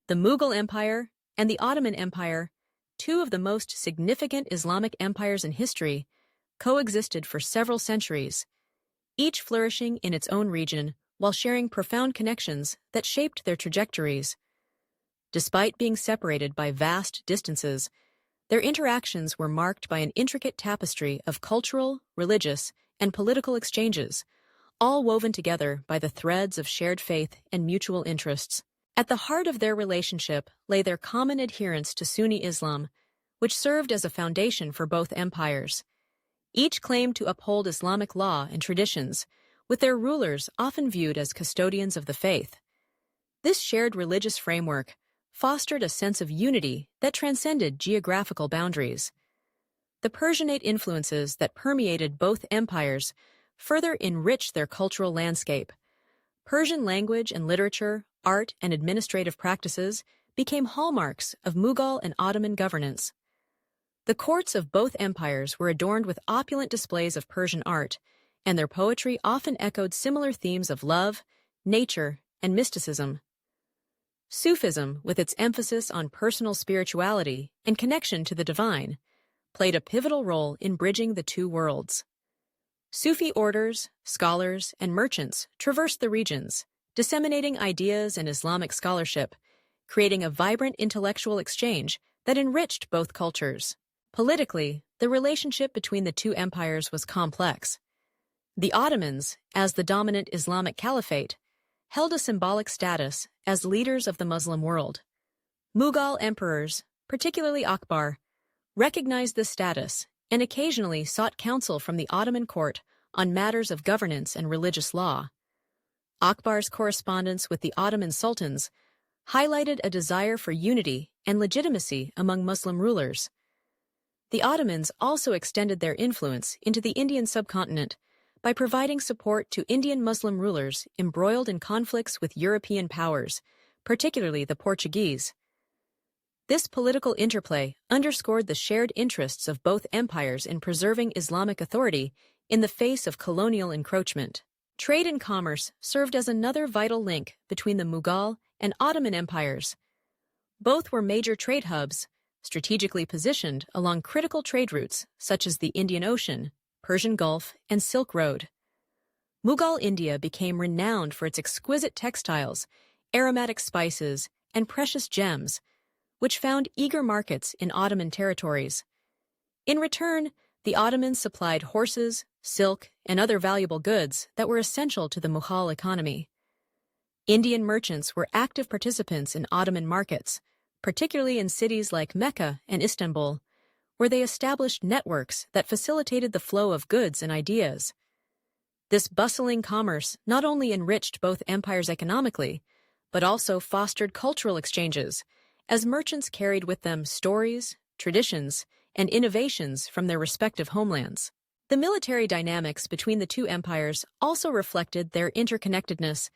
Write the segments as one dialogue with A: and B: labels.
A: The Mughal Empire and the Ottoman Empire, two of the most significant Islamic empires in history, coexisted for several centuries, each flourishing in its own region while sharing profound connections that shaped their trajectories. Despite being separated by vast distances, their interactions were marked by an intricate tapestry of cultural, religious, and political exchanges, all woven together by the threads of shared faith and mutual interests. At the heart of their relationship lay their common adherence to Sunni Islam, which served as a foundation for both empires. Each claimed to uphold Islamic law and traditions, with their rulers often viewed as custodians of the faith. This shared religious framework fostered a sense of unity that transcended geographical boundaries. The Persianate influences that permeated both empires further enriched their cultural landscape. Persian language and literature, art, and administrative practices became hallmarks of Mughal and Ottoman governance. The courts of both empires were adorned with opulent displays of Persian art, and their poetry often echoed similar themes of love, nature, and mysticism. Sufism, with its emphasis on personal spirituality and connection to the divine, played a pivotal role in bridging the two worlds. Sufi orders, scholars, and merchants traversed the regions, disseminating ideas and Islamic scholarship, creating a vibrant intellectual exchange that enriched both cultures. Politically, the relationship between the two empires was complex. The Ottomans, as the dominant Islamic Caliphate, held a symbolic status as leaders of the Muslim world. Mughal emperors, particularly Akbar, recognized this status and occasionally sought counsel from the Ottoman court on matters of governance and religious law. Akbar's correspondence with the Ottoman sultans highlighted a desire for unity and legitimacy among Muslim rulers. The Ottomans also extended their influence into the Indian subcontinent by providing support to Indian Muslim rulers embroiled in conflicts with European powers, particularly the Portuguese. This political interplay underscored the shared interests of both empires in preserving Islamic authority in the face of colonial encroachment. Trade and commerce served as another vital link between the Mughal and Ottoman empires. Both were major trade hubs, strategically positioned along critical trade routes such as the Indian Ocean, Persian Gulf, and Silk Road. Mughal India became renowned for its exquisite textiles, aromatic spices, and precious gems, which found eager markets in Ottoman territories. In return, the Ottomans supplied horses, silk, and other valuable goods that were essential to the Mughal economy. Indian merchants were active participants in Ottoman markets, particularly in cities like Mecca and Istanbul, where they established networks that facilitated the flow of goods and ideas. This bustling commerce not only enriched both empires economically, but also fostered cultural exchanges, as merchants carried with them stories, traditions, and innovations from their respective homelands. The military dynamics between the two empires also reflected their interconnectedness,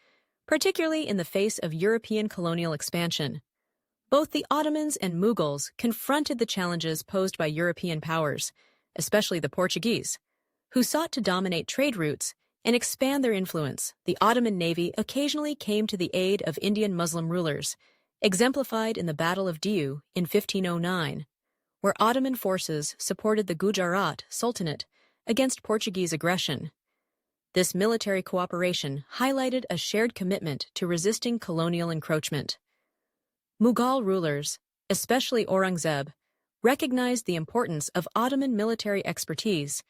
A: particularly in the face of European colonial expansion. Both the Ottomans and Mughals confronted the challenges posed by European powers, especially the Portuguese, who sought to dominate trade routes and expand their influence. The Ottoman navy occasionally came to the aid of Indian Muslim rulers, exemplified in the Battle of Diu in 1509, where Ottoman forces supported the Gujarat Sultanate against Portuguese aggression. This military cooperation highlighted a shared commitment to resisting colonial encroachment. Mughal rulers, especially Aurangzeb, recognized the importance of Ottoman military expertise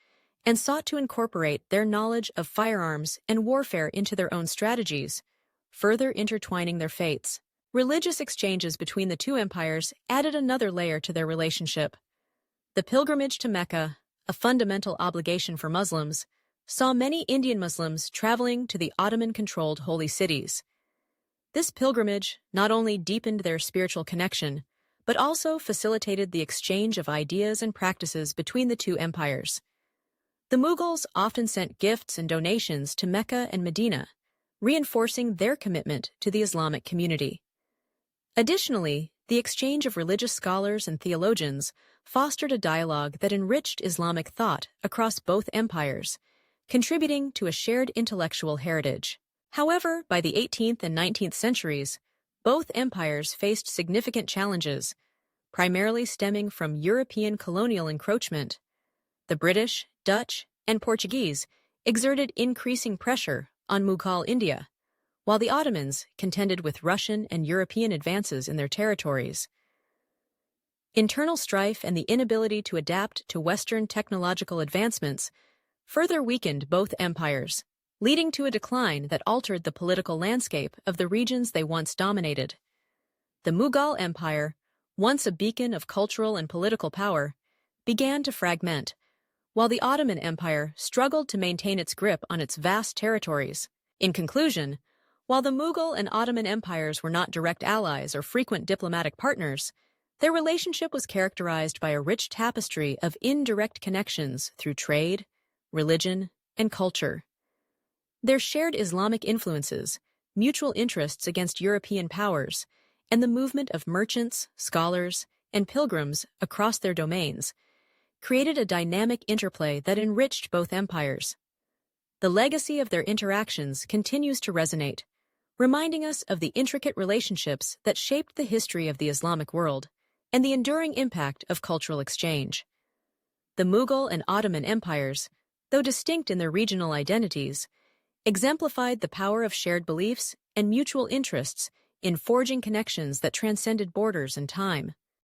A: and sought to incorporate their knowledge of firearms and warfare into their own strategies, further intertwining their fates. Religious exchanges between the two empires added another layer to their relationship. The pilgrimage to Mecca, a fundamental obligation for Muslims, saw many Indian Muslims traveling to the Ottoman-controlled holy cities. This pilgrimage not only deepened their spiritual connection, but also facilitated the exchange of ideas and practices between the two empires. The Mughals often sent gifts and donations to Mecca and Medina, reinforcing their commitment to the Islamic community. Additionally, the exchange of religious scholars and theologians fostered a dialogue that enriched Islamic thought across both empires, contributing to a shared intellectual heritage. However, by the 18th and 19th centuries, Both empires faced significant challenges, primarily stemming from European colonial encroachment. The British, Dutch, and Portuguese exerted increasing pressure on Mughal India, while the Ottomans contended with Russian and European advances in their territories. Internal strife and the inability to adapt to Western technological advancements further weakened both empires, leading to a decline that altered the political landscape of the regions they once dominated. The Mughal Empire, once a beacon of cultural and political power, began to fragment, while the Ottoman Empire struggled to maintain its grip on its vast territories. In conclusion, while the Mughal and Ottoman empires were not direct allies or frequent diplomatic partners, their relationship was characterized by a rich tapestry of indirect connections through trade, religion, and culture. Their shared Islamic influences, mutual interests against European powers, and the movement of merchants, scholars, and pilgrims across their domains created a dynamic interplay that enriched both empires. The legacy of their interactions continues to resonate, reminding us of the intricate relationships that shaped the history of the Islamic world and the enduring impact of cultural exchange. The Mughal and Ottoman empires, though distinct in their regional identities, exemplified the power of shared beliefs and mutual interests in forging connections that transcended borders and time.